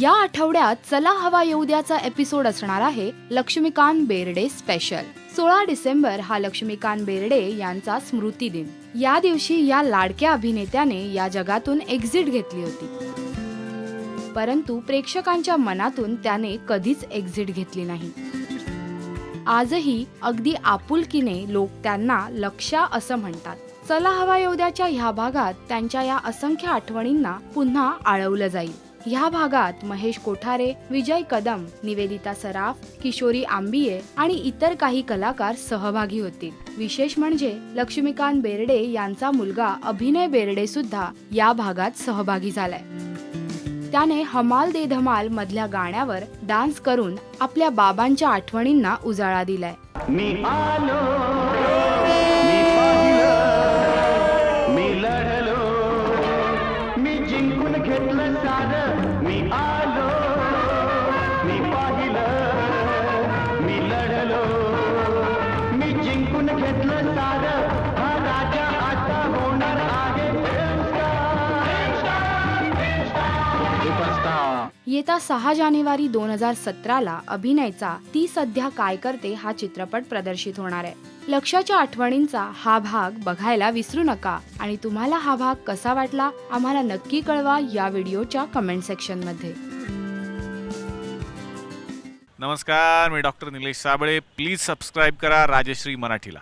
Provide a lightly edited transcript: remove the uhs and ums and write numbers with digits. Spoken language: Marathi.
या आठवड्यात चला हवा येऊ द्याचा एपिसोड असणार आहे लक्ष्मीकांत बेर्डे स्पेशल. 16 डिसेंबर हा लक्ष्मीकांत बेर्डे यांचा स्मृती दिन. या दिवशी या लाडक्या अभिनेत्याने या जगातून एक्झिट घेतली होती, परंतु प्रेक्षकांच्या मनातून त्याने कधीच एक्झिट घेतली नाही. आजही अगदी आपुलकीने लोक त्यांना लक्षा असं म्हणतात. चला हवा येऊ द्याच्या ह्या भागात त्यांच्या या असंख्य आठवणींना पुन्हा आळवलं जाईल. ह्या भागात महेश कोठारे, विजय कदम, निवेदिता सराफ, किशोरी आंबिये आणि इतर काही कलाकार सहभागी होतील. विशेष म्हणजे लक्ष्मीकांत बेर्डे यांचा मुलगा अभिनय बेर्डे सुद्धा या भागात सहभागी झालाय. त्याने हमाल दे धमाल मधल्या गाण्यावर डान्स करून आपल्या बाबांच्या आठवणींना उजाळा दिलाय. मी आलो, मी पाहिलं, मी लढलो, मी जिंकून घेतलं सारं. मी आलो, मी पाहिलं, मी लढलो, मी जिंकून घेतलं सारं. हा राजा आता होणार आहे सुपरस्टार. येत्या 6 जानेवारी 2017ला अभिनयचा ती सध्या काय करते हा चित्रपट प्रदर्शित होणार आहे. लक्षाच्या आठवणींचा हा भाग बघायला विसरू नका आणि तुम्हाला हा भाग कसा वाटला आम्हाला नक्की कळवा या व्हिडिओच्या कमेंट सेक्शन मध्ये. नमस्कार, मी doctor Nilesh Sable. Please subscribe करा राजश्री मराठीला.